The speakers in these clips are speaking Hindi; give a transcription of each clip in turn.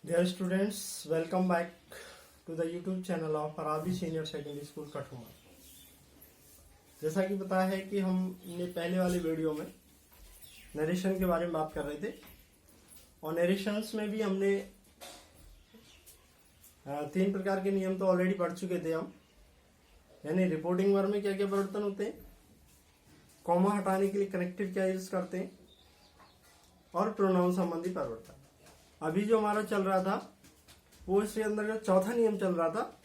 Dear students, welcome back to the YouTube channel of Arabi Senior Secondary School Kathua. जैसा कि पता है कि हमने पहले वाली वीडियो में नरेशन के बारे में बात कर रहे थे और नरेशंस में भी हमने 3 प्रकार के नियम तो ऑलरेडी पढ़ चुके थे हम। यानी रिपोर्टिंग वर्ब में क्या क्या परिवर्तन होते हैं, कॉमा हटाने के लिए कनेक्टिव क्या यूज करते हैं और प्रोनाउन संबंधी परिवर्तन। अभी जो हमारा चल रहा था वो इसके अंदर चौथा नियम चल रहा था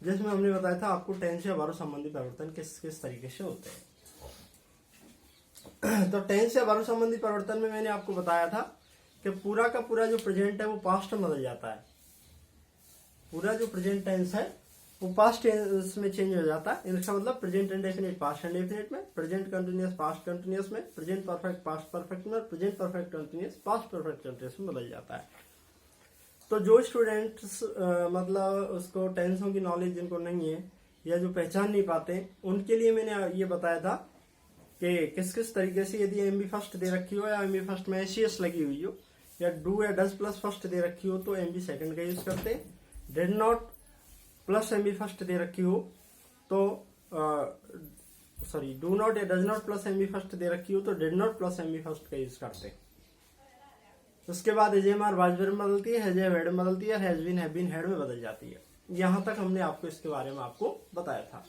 जिसमें हमने बताया था आपको टेंस या वर्ब संबंधी परिवर्तन किस किस तरीके से होते हैं। तो टेंस या वर्ब संबंधी परिवर्तन में मैंने आपको बताया था कि पूरा का पूरा जो प्रेजेंट है वो पास्ट में बदल जाता है। पूरा जो प्रेजेंट टेंस है वो पास्ट टेंस में चेंज हो जाता है। इसका मतलब प्रेजेंट इंडेफिनिट पास्ट इंडेफिनिट में, प्रेजेंट कंटिन्यूअस पास्ट कंटिन्यूअस में, प्रेजेंट परफेक्ट पास्ट परफेक्ट में, present perfect continuous past perfect continuous में बदल जाता है। तो जो स्टूडेंट्स मतलब उसको टेंसों की नॉलेज जिनको नहीं है या जो पहचान नहीं पाते उनके लिए मैंने ये बताया था कि किस किस तरीके से यदि एमबी फर्स्ट दे रखी हो या एमबी फर्स्ट में एसीएस लगी हुई हो या डू या डज प्लस फर्स्ट दे रखी हो तो एमबी सेकंड का यूज करते। Did not plus MB first दे रखी हो तो डू नॉट या does not plus MB first दे रखी हो तो did not plus MB first का यूज करते। उसके बाद एजेमार वाजबर में बदलती है, हैज हेड में बदलती है, has been have been had में बदल जाती है। यहां तक हमने आपको इसके बारे में आपको बताया था।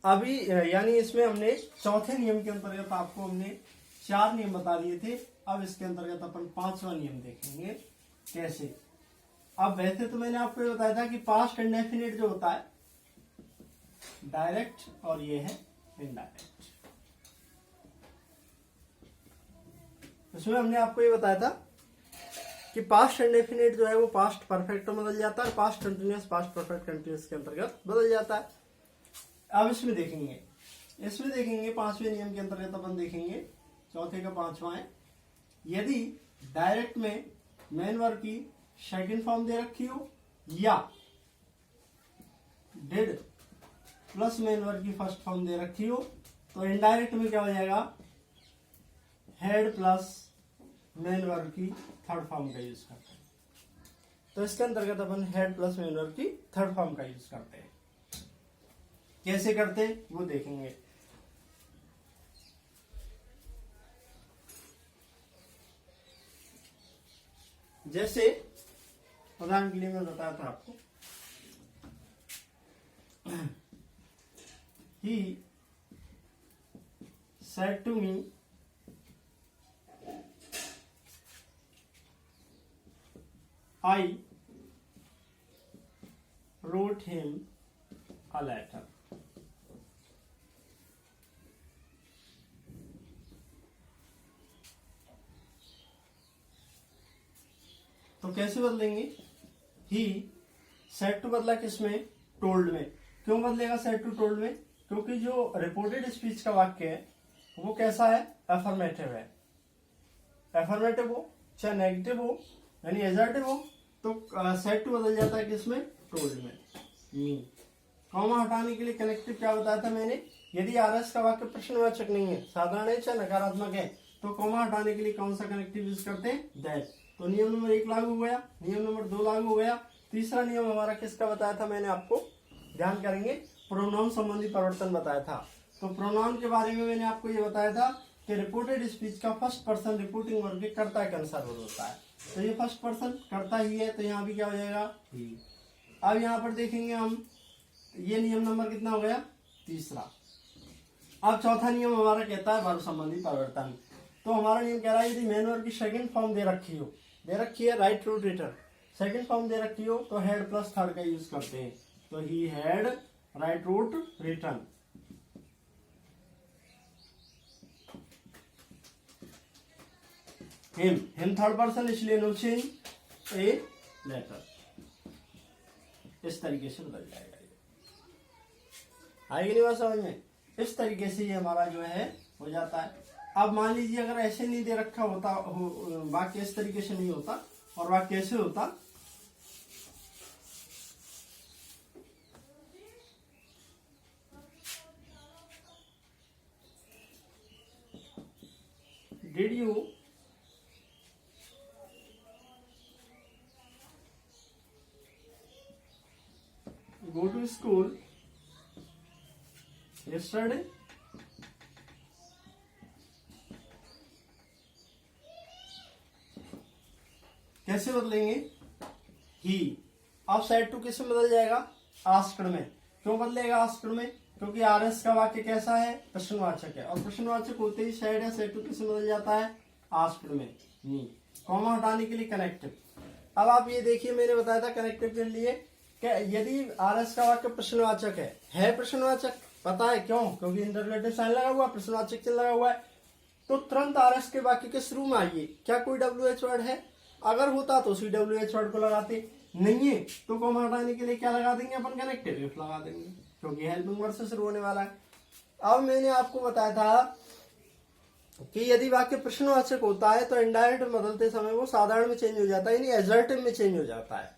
अभी यानी इसमें हमने चौथे नियम के अंतर्गत आपको हमने 4 नियम बता दिए थे। अब इसके अंतर्गत अपन 5वां नियम देखेंगे कैसे। अब वैसे तो मैंने आपको ये बताया था कि पास्ट इंडेफिनिट जो होता है डायरेक्ट और ये है इनडायरेक्ट। इसमें हमने आपको ये बताया था कि पास्ट इंडेफिनिट जो है वो पास्ट परफेक्ट में बदल जाता है, past continuous past perfect continuous के अंतर्गत बदल जाता है। अब इसमें देखेंगे 5वें नियम के अंतर्गत अपन देखेंगे, चौथे का 5वां है। यदि डायरेक्ट में मेन वर्ब की सेकंड फॉर्म दे रखी हो या डिड प्लस मेन वर्ब की फर्स्ट फॉर्म दे रखी हो तो इनडायरेक्ट में क्या हो जाएगा, हेड प्लस मेन वर्ब की थर्ड फॉर्म का यूज करते हैं। तो इसके अंतर्गत अपन हेड प्लस मेन वर्ब की थर्ड फॉर्म का यूज करते हैं। कैसे करते हैं वो देखेंगे। जैसे उदाहरण के लिए मैं बताया था आपको, ही said to me I wrote him a letter. तो कैसे बदलेंगे, ही सेड टू बदला किसमें, टोल्ड में। क्यों बदलेगा सेड टू टोल्ड में, क्योंकि जो रिपोर्टेड स्पीच का वाक्य है वो कैसा है, अफर्मेटिव है। अफर्मेटिव हो चाहे नेगेटिव हो यानी एजर्टिव हो तो सेड टू बदल जाता है किसमें, टोल्ड में। मी कॉमा हटाने के लिए कनेक्टिव क्या बताया था मैंने, यदि आरएस का वाक्य प्रश्नवाचक नहीं है, साधारण है चाहे नकारात्मक है, तो कॉमा हटाने के लिए कौन सा कनेक्टिव यूज करते हैं, दैट। तो नियम नंबर 1 लागू हो गया, नियम नंबर 2 लागू हो गया। तीसरा नियम हमारा किसका बताया था मैंने आपको, ध्यान करेंगे, प्रोनाउन संबंधी परिवर्तन बताया था। तो प्रोनाउन के बारे में मैंने आपको ये बताया था कि रिपोर्टेड स्पीच का फर्स्ट पर्सन रिपोर्टिंग वर्ब के कर्ता के अनुसार होता है। तो ये फर्स्ट पर्सन कर्ता ही है तो यहाँ भी क्या हो जाएगा, ही। अब यहाँ पर देखेंगे हम, ये नियम नंबर कितना हो गया, तीसरा। अब चौथा नियम हमारा कहता है वर्ब संबंधी परिवर्तन। तो हमारा नियम कह रहा है यदि मेन वर्ब की सेकंड फॉर्म दे रखी हो, दे रखी है write root return, second form दे रखी हो तो हेड प्लस थर्ड का यूज करते हैं। तो he had write root return. Him third person इसलिए नो चेंज ए लेटर। इस तरीके से बदल जाएगा ये। आएगी नहीं बात समझ में, इस तरीके से ये हमारा जो है हो जाता है। अब मान लीजिए अगर ऐसे नहीं दे रखा होता, वाक्य इस तरीके से नहीं होता और वाक्य कैसे होता, did you go to school yesterday. कैसे बदलेंगे? ही। अब सेड टू किस में बदल जाएगा? आस्क्ड में। क्यों बदलेगा आस्क्ड में? क्योंकि आरएस का वाक्य कैसा है? प्रश्नवाचक है, और प्रश्नवाचक होते ही सेड या सेड टू किस में बदल जाता है? आस्क्ड में। नी। कॉमा हटाने के लिए कनेक्टिव। अब आप ये देखिए, मैंने बताया था कनेक्टिव के लिए कि यदि आरएस का वाक्य प्रश्नवाचक है प्रश्नवाचक, पता है क्यों? क्योंकि इंटररोगेटिव साइन लगा हुआ, प्रश्नवाचक चिन्ह लगा हुआ है, तो तुरंत आरएस के वाक्य के शुरू में आइए। क्या कोई WH वर्ड है? अगर होता तो CWH वर्ड को लगाते, नहीं है तो कॉमा हटाने के लिए क्या लगा देंगे अपन? कनेक्टिव इफ लगा देंगे, क्योंकि हेल्पिंग वर्ड से शुरू होने वाला है। अब मैंने आपको बताया था कि यदि वाक्य प्रश्नवाचक होता है तो इनडायरेक्ट में बदलते समय वो साधारण में चेंज हो जाता है, यानी एजर्टिव में चेंज हो जाता है।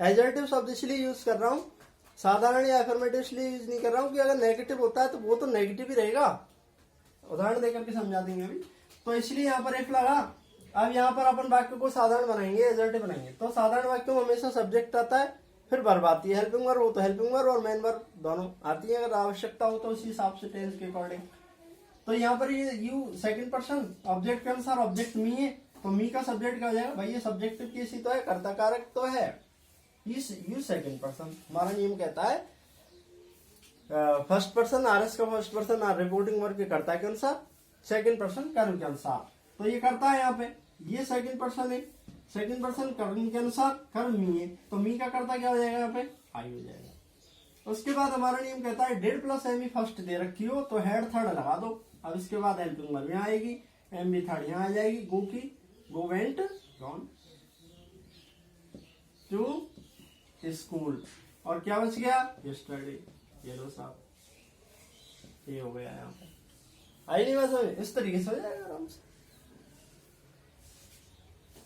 एजर्टिव शब्द इसलिए यूज कर रहा हूं, साधारण या अफर्मेटिव इसलिए यूज नहीं कर रहा हूं कि अगर नेगेटिव होता है तो वो तो नेगेटिव ही रहेगा। उदाहरण देकर के समझा देंगे अभी, तो इसलिए यहाँ पर इफ लगा। अब यहाँ पर अपन वाक्य को साधारण बनाएंगे, एजर्टिव बनाएंगे, तो साधारण वाक्य में हमेशा सब्जेक्ट आता है, फिर वर्ब आती है, हेल्पिंग वर्ब हो तो हेल्पिंग वर्ब और मेन वर्ब दोनों आती है अगर आवश्यकता हो तो उसी हिसाब से टेंस के अकॉर्डिंग। तो यहाँ पर ये यू सेकंड पर्सन ऑब्जेक्ट के अनुसार ऑब्जेक्ट मी है, तो मी का सब्जेक्ट क्या हो जाएगा? भाई ये सब्जेक्टिव केस ही तो है, कर्ता कारक तो है, यू सेकंड पर्सन। हमारा नियम कहता है फर्स्ट पर्सन आरएस का फर्स्ट पर्सन रिपोर्टिंग वर्ब के कर्ता के अनुसार, सेकंड पर्सन कर्म के अनुसार। तो ये करता है यहाँ पे, ये सेकंड पर्सन है, सेकंड पर्सन कर्म के अनुसार, कर्म मी है, तो मी का कर्ता क्या हो जाएगा? यहाँ पे आई हो जाएगा। उसके बाद हमारा नियम कहता है डिड प्लस एम फर्स्ट दे रखी हो तो हेड थर्ड लगा दो। अब इसके बाद हेल्पिंग वर्ब यहाँ आएगी, एम बी थर्ड यहाँ आ जाएगी, गो की go went gone to school, और क्या बच गया? यस्टरडे। ये लो साहब, ये हो गया यहाँ पे। आई नहीं बस इस तरीके से हो जाएगा आराम से।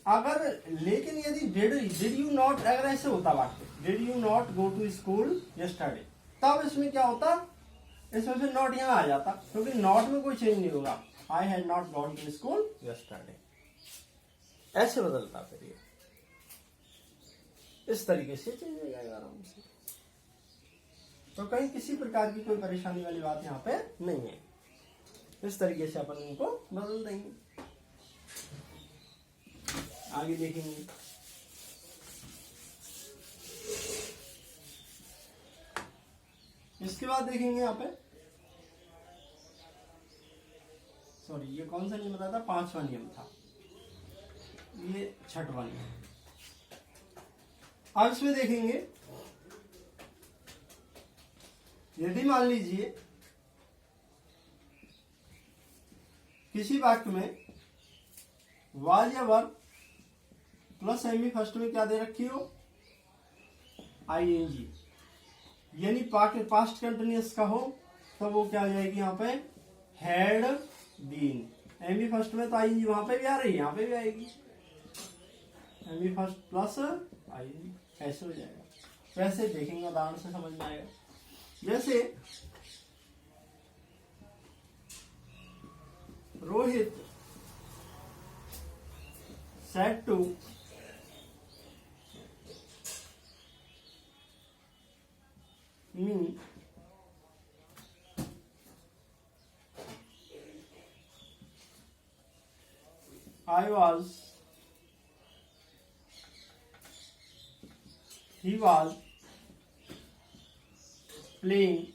अगर लेकिन यदि डिड यू नॉट, अगर ऐसे होता वाक्य did you not go to school yesterday, तब इसमें क्या होता? इसमें फिर नॉट यहाँ आ जाता, क्योंकि नॉट में कोई चेंज नहीं होगा। I had not gone to school yesterday, ऐसे बदलता फिर ये इस तरीके से चेंज हो जाएगा आराम से। तो कहीं किसी प्रकार की कोई परेशानी वाली बात यहाँ पे नहीं है। इस तरीके से अपन इनको बदल देंगे। आगे देखेंगे। इसके बाद देखेंगे यहाँ पे, सॉरी ये कौन सा नियम बताया था? 5वां नियम था, ये 6वां नियम। अब इसमें देखेंगे, यदि मान लीजिए किसी वाक्य में वाज या वर्ब प्लस एमी फर्स्ट में क्या दे रखी हो? ING, यानी पास्ट कंटिन्यूअस का हो तो वो क्या हो जाएगी यहाँ पे? Had been. एमी फर्स्ट में तो ING वहां पे भी आ रही है, यहाँ पे भी आएगी, एमी फर्स्ट प्लस ING, ऐसे हो जाएगा। वैसे देखेंगे उदाहरण से समझ में आएगा। जैसे Rohit said to me he was playing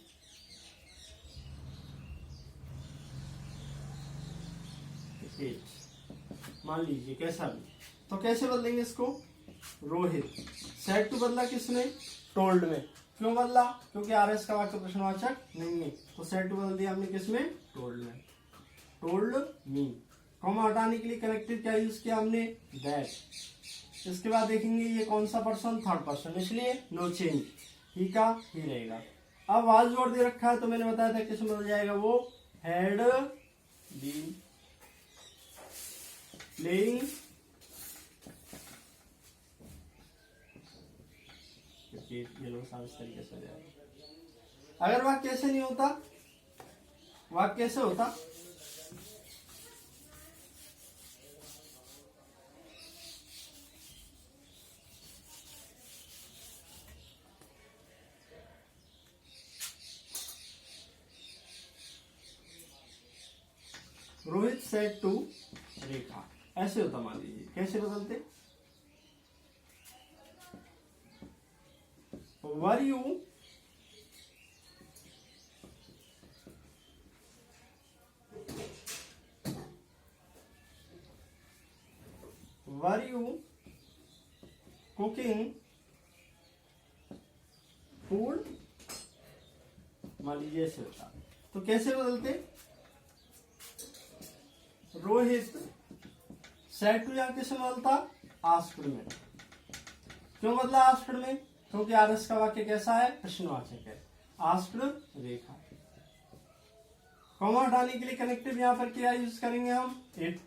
cricket, मान लीजिए कैसा भी, तो कैसे बदलेंगे इसको? रोहित सेड टू बदला किसने? टोल्ड में। क्यों बदला? क्योंकि आरएस का वाक्य प्रश्नवाचक नहीं है, तो सेड टू बदल दिया हमने किसमें? टोल्ड में। Told me. कॉमा हटाने के लिए कनेक्टिव क्या यूज किया हमने? दैट। इसके बाद देखेंगे ये कौन सा पर्सन? थर्ड पर्सन, इसलिए नो चेंज, ही का ही रहेगा। अब वाज जोड़ दे रखा है तो मैंने बताया था किसमें बदल जाएगा वो? हैड बीन प्लेइंग ये लोग सब इस तरीके से हो जाएगा। अगर वाक्य कैसे नहीं होता, वाक्य कैसे होता? सेट टू रेखा, ऐसे होता मान लीजिए। कैसे बदलते? वर यू कुकिंग फूड, मान लीजिए ऐसे होता। तो कैसे बदलते? रोहित सेट टू यहाँ किसमें बदलता? आस्क्ड में। क्यों बदला आस्क्ड में? क्योंकि आरएस का वाक्य कैसा है? प्रश्नवाचक है। आस्क्ड रेखा। कॉमा हटाने के लिए कनेक्टिव यहाँ पर क्या यूज करेंगे हम? इट।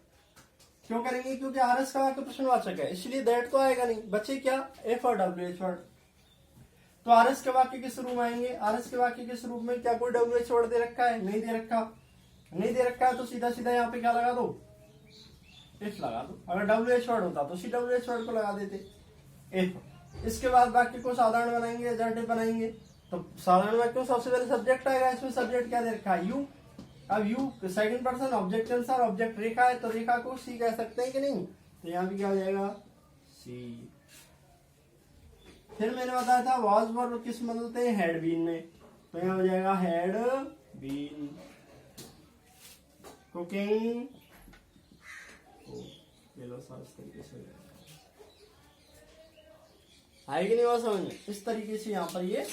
क्यों करेंगे? क्योंकि आरएस का वाक्य प्रश्नवाचक है, इसलिए दैट तो आएगा नहीं, बचे क्या? एफ और डब्ल्यू एच वर्ड। तो आरएस के वाक्य किस रूप में आएंगे? आरएस के वाक्य किस रूप में? क्या कोई डब्ल्यू एच वर्ड दे रखा है? नहीं दे रखा। नहीं दे रखा है तो सीधा सीधा यहाँ पे क्या लगा दो? इफ लगा दो। अगर डब्ल्यू एच वर्ड होता तो सी डब्ल्यू एच वर्ड को लगा देते, इफ। इसके बाद वाक्य को साधारण बनाएंगे, एजर्टिव बनाएंगे। तो साधारण वाक्य सबसे पहले सब्जेक्ट आएगा, इसमें सब्जेक्ट क्या दे रखा है? यू। अब you second person object answer, object Rekha है, तो रेखा को सी कह सकते हैं कि नहीं? तो यहाँ भी क्या हो जाएगा? सी। फिर मैंने बताया था वॉज वर्ब किस में बदलते हैं? हैड बीन में। तो यहाँ हो जाएगा हैड बीन कुकिंग। ये लो सर, इस तरीके से आएगी नहीं बात समझ में? इस तरीके से यहाँ पर ये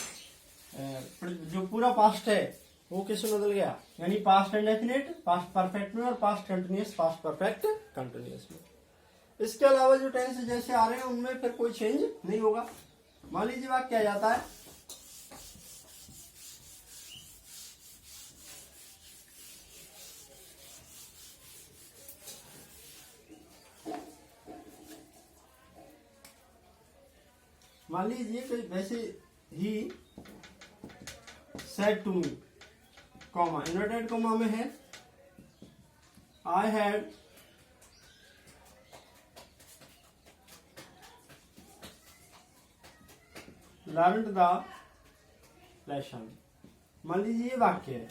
जो पूरा पास्ट है वो किसमें बदल गया? यानी पास्ट इंडेफिनिट पास्ट परफेक्ट में और past continuous past perfect continuous में। इसके अलावा जो टेंस जैसे आ रहे हैं उनमें फिर कोई चेंज नहीं होगा। मान लीजिए वाक्य क्या जाता है? मान लीजिए कि वैसे ही said to me, comma inverted comma में है, I had learned the lesson. मान लीजिए ये वाक्य है,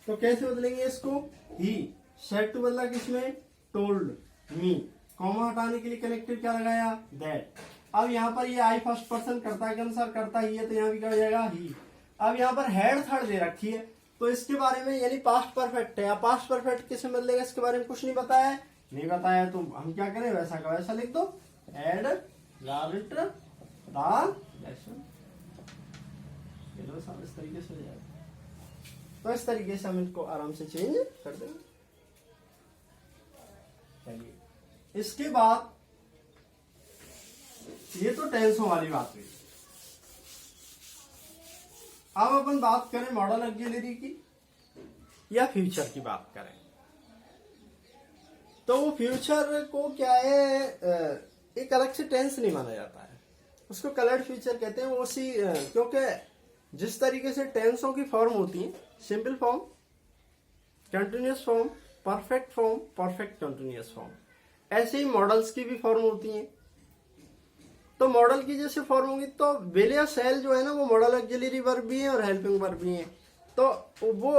तो कैसे बदलेंगे इसको? ही सेड टू बदला किसमें? Told me. कॉमा हटाने के लिए कनेक्टिव क्या लगाया? दैट। अब यहाँ पर ये आई फर्स्ट पर्सन कर्ता के अनुसार करता ही है, तो यहाँ भी क्या हो जाएगा? ही। अब यहाँ पर हैड थर्ड दे रखी है, तो इसके बारे में यानी पास्ट परफेक्ट है, पास्ट परफेक्ट किसमें बदलेगा इसके बारे में कुछ नहीं बताया है। नहीं बताया तो हम क्या करें? वैसा का वैसा लिख दो, हैड लर्नड द लेसन। इस तरीके से हो जाएगा। तो इस तरीके से हम इनको आराम से चेंज कर देंगे। चलिए इसके बाद ये तो टेंसों वाली बात हुई। अब अपन बात करें मॉडल ऑक्सिलरी की या फ्यूचर की बात करें, तो वो फ्यूचर को क्या है, एक अलग से टेंस नहीं माना जाता है, उसको कलर्ड फ्यूचर कहते हैं। वो उसी क्योंकि जिस तरीके से टेंसों की फॉर्म होती है, simple form, continuous form, perfect form, perfect continuous form, ऐसे ही मॉडल्स की भी फॉर्म होती हैं। तो मॉडल की जैसे फॉर्म होगी तो विल या शैल जो है ना, वो मॉडल ऑक्सिलरी वर्ब भी है और हेल्पिंग वर्ब भी है। तो वो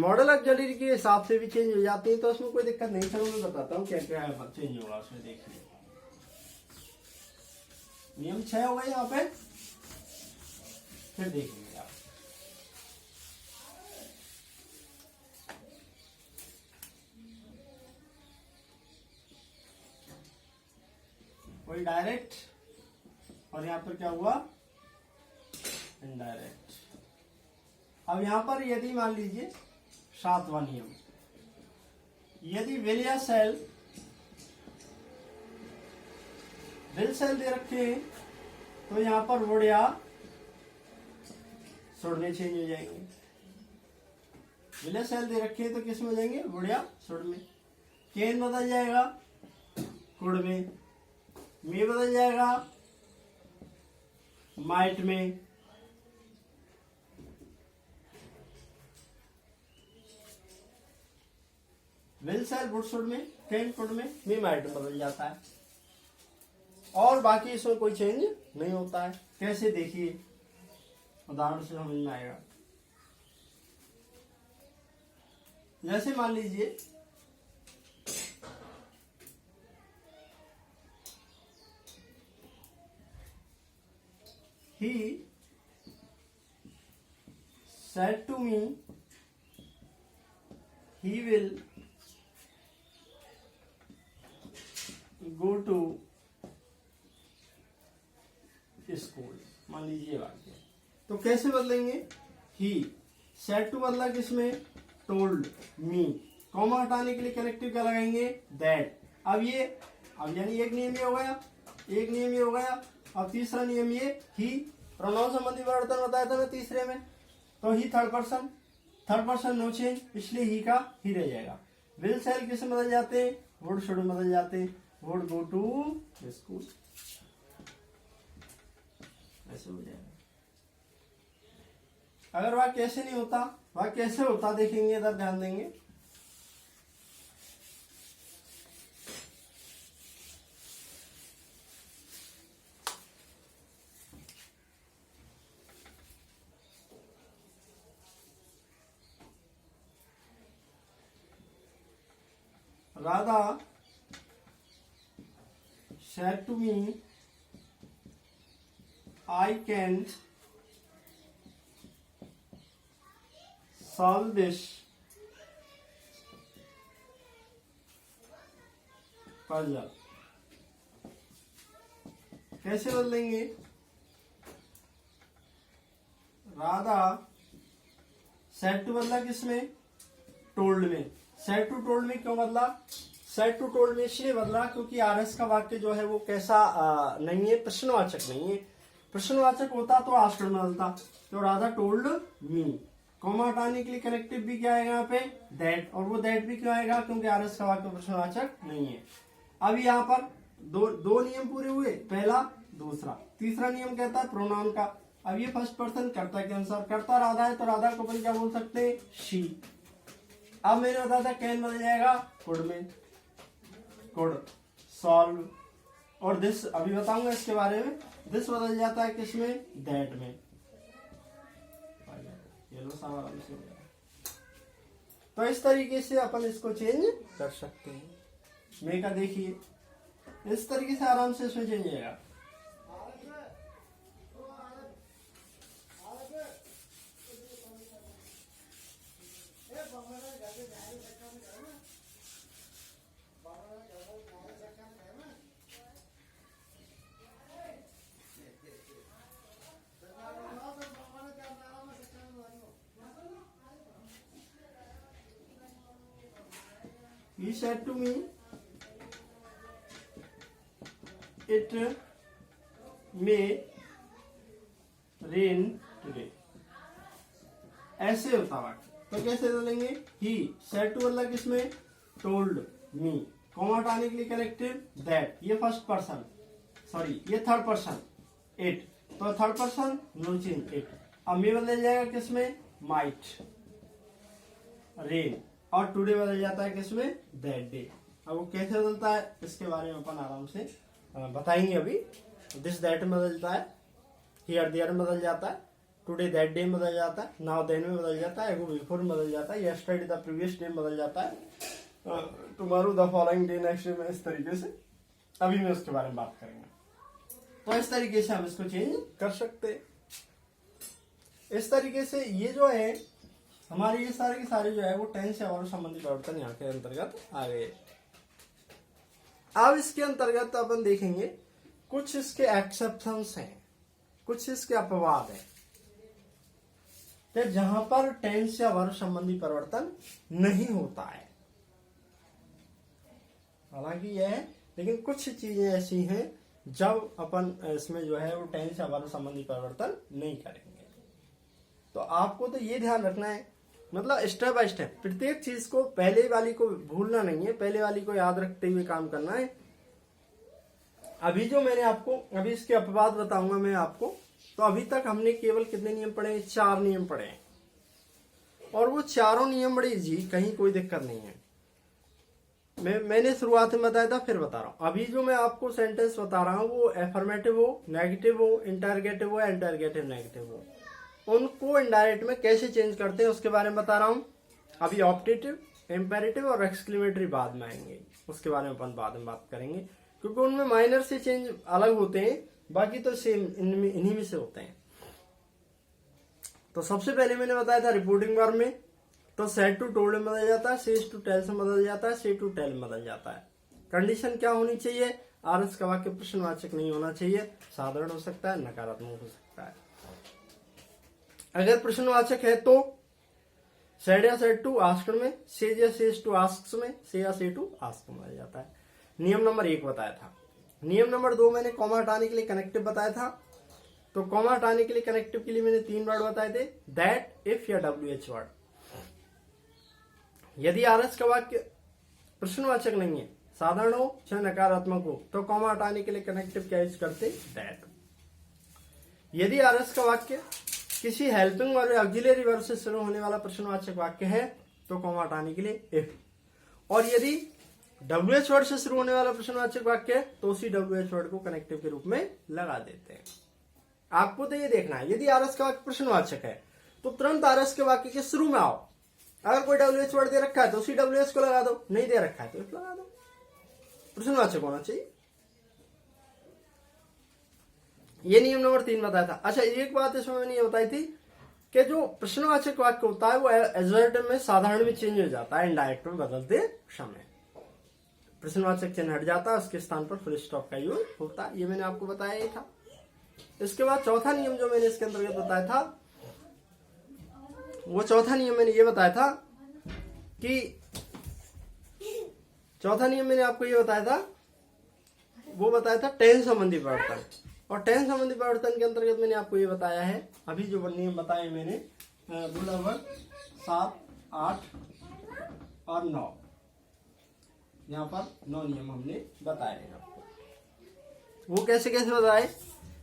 मॉडल ऑक्सिलरी के हिसाब से भी चेंज हो जाती है, तो उसमें कोई दिक्कत नहीं। चलो मैं बताता हूँ क्या क्या है चेंज होगा उसमें। देखिए नियम 6 होगा यहाँ पे, फिर देखेंगे आप। कोई डायरेक्ट और यहाँ पर क्या हुआ? इनडायरेक्ट। अब यहाँ पर यदि मान लीजिए 7वां नियम, यदि विल या शैल, विल शैल दे रखे हैं तो यहाँ पर वुड या शुड में चेंज हो जाएंगे। विल या शैल दे रखे हैं तो किस में हो जाएंगे? वुड या शुड में। कैन बदल जाएगा कुड में, मे बदल जाएगा माइट में, विल शैल वुड शुड में, कैन कुड में, मे माइट में बदल जाता है। और बाकी इसमें कोई चेंज नहीं होता है। कैसे? देखिए उदाहरण से समझ में आएगा। जैसे मान लीजिए he said to me he will go to school. मान लीजिए वाक्य, तो कैसे बदलेंगे? ही सेड टू बदला किसमें? Told me. कॉमा हटाने के लिए कनेक्टिव क्या लगाएंगे? दैट। अब यानी एक नियम ये हो गया, एक नियम ये हो गया। अब तीसरा नियम ये, ही प्रोनाउन संबंधी परिवर्तन बताया था ना तीसरे में, तो ही थर्ड पर्सन नो चेंज, इसलिए ही का ही रह जाएगा। विल सेल किसमें बदल जाते हैं? वुड शुड में बदल जाते हैं। वुड गो टू स्कूल, ऐसे हो जाएगा। अगर वाक्य ऐसे नहीं होता, वाक्य कैसे होता देखेंगे, इधर ध्यान देंगे। Radha said to me, I can solve this puzzle। कैसे बदलेंगे? राधा सेड टू बदला किसमें? टोल्ड में। सेड टू टोल्ड में क्यों बदला? सेड टू टोल्ड में इसलिए बदला क्योंकि आरएस का वाक्य जो है वो कैसा नहीं है, प्रश्नवाचक नहीं है। प्रश्नवाचक होता तो आस्क्ड में बदलता। तो राधा टोल्ड मी, कॉमा हटाने के लिए कनेक्टिव भी क्या आएगा यहाँ पे? दैट। और वो दैट भी क्यों आएगा? क्योंकि आरएस का वाक्य प्रश्नवाचक नहीं है। अब यहाँ पर दो नियम पूरे हुए, पहला दूसरा। तीसरा नियम कहता है प्रोनाउन का। अब ये फर्स्ट पर्सन कर्ता के अनुसार, कर्ता राधा है तो राधा को अपन क्या बोल सकते हैं? शी। अब मैंने बताया था कैन बदल जाएगा कुड में, कुड सॉल्व। और दिस अभी बताऊंगा इसके बारे में। दिस बदल जाता है किसमें? दैट में। ये लो सारा आराम से हो गया। तो इस तरीके से अपन इसको चेंज कर सकते हैं। मैं का देखिए, इस तरीके से आराम से इसमें चेंज जाएगा। He said to me, it may rain today। ऐसे होता वाक्य। तो कैसे बदलेंगे? ही said to बदला किसमें? told me, कॉमा हटाने के लिए कनेक्टिव दैट। ये फर्स्ट पर्सन, सॉरी ये थर्ड पर्सन, इट। तो third person no change, it. अब मे बदल जाएगा किसमें? Might, rain. और टुडे बदल जाता है किसमें? That day. अब वो कैसे बदलता है इसके बारे में अपन आराम से बताएंगे अभी। दिस दैट में बदलता है, हियर देयर में बदल जाता है, टुडे दैट डे में बदल जाता है, नाउ देन में बदल जाता है, एगो बिफोर में बदल जाता है, यस्टरडे द प्रीवियस डे में बदल जाता है, tomorrow the following day, next day में। इस तरीके से अभी मैं उसके बारे में बात करेंगे। तो इस तरीके से हम इसको चेंज कर सकते हैं। इस तरीके से ये जो है हमारे ये सारे के सारे जो है वो टेंस या और संबंधी परिवर्तन यहाँ के अंतर्गत आ गए। अब इसके अंतर्गत अपन देखेंगे कुछ इसके एक्सेप्शंस हैं, कुछ इसके अपवाद हैं कि जहां पर टेंस या वर्ब संबंधी परिवर्तन नहीं होता है। हालांकि यह है, लेकिन कुछ चीजें ऐसी हैं जब अपन इसमें जो है वो टेंस या वर्ब संबंधी परिवर्तन नहीं करेंगे। तो आपको तो ये ध्यान रखना है, मतलब स्टेप बाय स्टेप प्रत्येक चीज को, पहले वाली को भूलना नहीं है, पहले वाली को याद रखते हुए काम करना है। अभी जो मैंने आपको, अभी इसके अपवाद बताऊंगा मैं आपको। तो अभी तक हमने केवल कितने नियम पढ़े हैं? 4 नियम पढ़े हैं। और वो चारों नियम बड़े इजी, कहीं कोई दिक्कत नहीं है। मैंने शुरुआत में बताया था, फिर बता रहा हूं। अभी जो मैं आपको सेंटेंस बता रहा हूं वो एफर्मेटिव हो, नेगेटिव हो, इंटरगेटिव हो, इंटरगेटिव नेगेटिव हो, उनको इनडायरेक्ट में कैसे चेंज करते हैं उसके बारे में बता रहा हूं। अभी ऑप्टेटिव, इम्पेरेटिव और एक्सक्लेमेटरी बाद में आएंगे, उसके बारे में अपन बाद में बात करेंगे, क्योंकि उनमें माइनर से चेंज अलग होते हैं, बाकी तो सेम इन्हीं में से होते हैं। तो सबसे पहले मैंने बताया था रिपोर्टिंग वर्ब में तो सेड टू टोल्ड में बदल जाता है, सेज टू टेल से बदल जाता है, से टू टेल में बदल जाता है। कंडीशन क्या होनी चाहिए? आरएस का वाक्य प्रश्नवाचक नहीं होना चाहिए, साधारण हो सकता है, नकारात्मक हो सकता है। अगर प्रश्नवाचक है तो सेड या सेड टू आस्क्ड में, सेज या सेज टू आस्क्स में, से या से टू आस्क में बदल जाता है। नियम नंबर 1 बताया था। नियम नंबर 2 मैंने कॉमा हटाने के लिए कनेक्टिव बताया था। तो कॉमा हटाने के लिए कनेक्टिव के लिए मैंने 3 वर्ड बताए थे, दैट, इफ या WH वर्ड। यदि आरएस का वाक्य प्रश्नवाचक नहीं है, साधारण हो चाहे नकारात्मक हो, तो कॉमा हटाने के लिए कनेक्टिव क्या यूज करते? दैट। यदि आरएस का वाक्य किसी हेल्पिंग और ऑक्सिलरी वर्ब से शुरू होने वाला प्रश्नवाचक वाक्य है तो कॉमा हटाने के लिए इफ। और यदि WH वर्ड से शुरू होने वाला प्रश्नवाचक वाक्य है तो उसी WH वर्ड को कनेक्टिव के रूप में लगा देते हैं। आपको तो ये देखना है, यदि आरएस का वाक्य प्रश्नवाचक है तो तुरंत आरएस के वाक्य के शुरू में आओ। अगर कोई WH वर्ड दे रखा है तो उसी WH को लगा दो, नहीं दे रखा है तो इफ लगा दो। प्रश्नवाचक होना चाहिए। ये नियम नंबर 3 बताया था। अच्छा, एक बात इसमें मैंने ये बताई थी कि जो प्रश्नवाचक वाक्य होता है वो एडवर्बिटिव में साधारण में चेंज हो जाता है इनडायरेक्ट में बदलते समय। प्रश्नवाचक चिन्ह हट जाता है, उसके स्थान पर फुल स्टॉप का यूज होता है। ये मैंने आपको बताया ही था। इसके बाद चौथा नियम जो मैंने इसके अंतर्गत बताया था, वो चौथा नियम मैंने ये बताया था कि चौथा नियम मैंने आपको ये बताया था, वो बताया था टेंस संबंधी परिवर्तन। और टेंस संबंधी परिवर्तन के अंतर्गत मैंने आपको ये बताया है, अभी जो नियम बताए मैंने, वो लगभग 7, 8 और 9, यहाँ पर 9 नियम हमने बताए हैं आपको। वो कैसे कैसे बताए?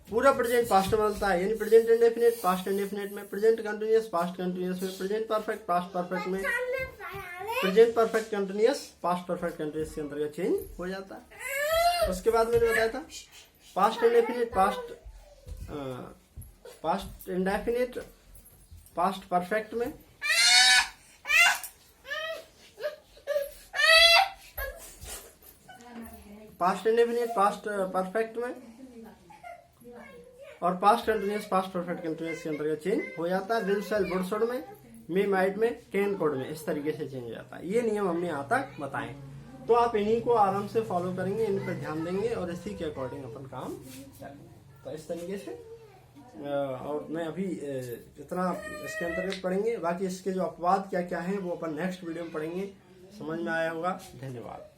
पूरा प्रेजेंट पास्ट में बदलता है, यानी प्रेजेंट इंडेफिनिट पास्ट इंडेफिनिट में, प्रेजेंट कंटिन्यूअस पास्ट कंटिन्यूअस में, प्रेजेंट परफेक्ट पास्ट परफेक्ट में, present perfect continuous past perfect continuous के अंतर्गत चेंज हो जाता है। उसके बाद मैंने बताया था past indefinite past indefinite past perfect में, पास्ट इंडेफिनिट पास्ट परफेक्ट में, और past continuous past perfect continuous के अंतर्गत चेंज हो जाता है। विल, शैल, वुड, शुड में, मे, माइट में, कैन, कुड में, इस तरीके से चेंज हो जाता है। ये नियम हमने यहाँ तक बताए। तो आप इन्हीं को आराम से फॉलो करेंगे, इन पर ध्यान देंगे और इसी के अकॉर्डिंग अपन काम करेंगे। तो इस तरीके से और मैं अभी इतना इसके अंतर्गत पढ़ेंगे, बाकी इसके जो अपवाद क्या क्या हैं वो अपन नेक्स्ट वीडियो में पढ़ेंगे। समझ में आया होगा। धन्यवाद।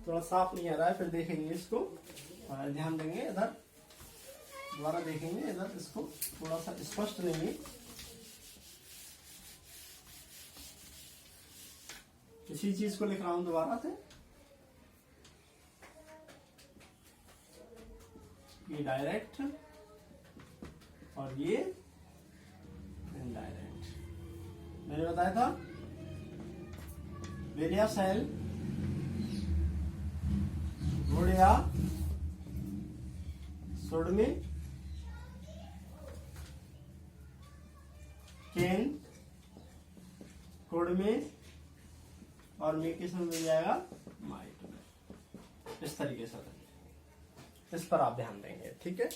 थोड़ा साफ नहीं आ रहा है, फिर देखेंगे इसको, ध्यान देंगे, इधर दोबारा देखेंगे, इधर इसको थोड़ा सा स्पष्ट नहीं है। इसी चीज को लिख रहा हूं दोबारा से। ये डायरेक्ट और ये इनडायरेक्ट। मैंने बताया था वेरिया सेल वुड या शुड में, कैन कुड में, और मे किस में मिल जाएगा? माइट में। इस तरीके से इस पर आप ध्यान देंगे, ठीक है।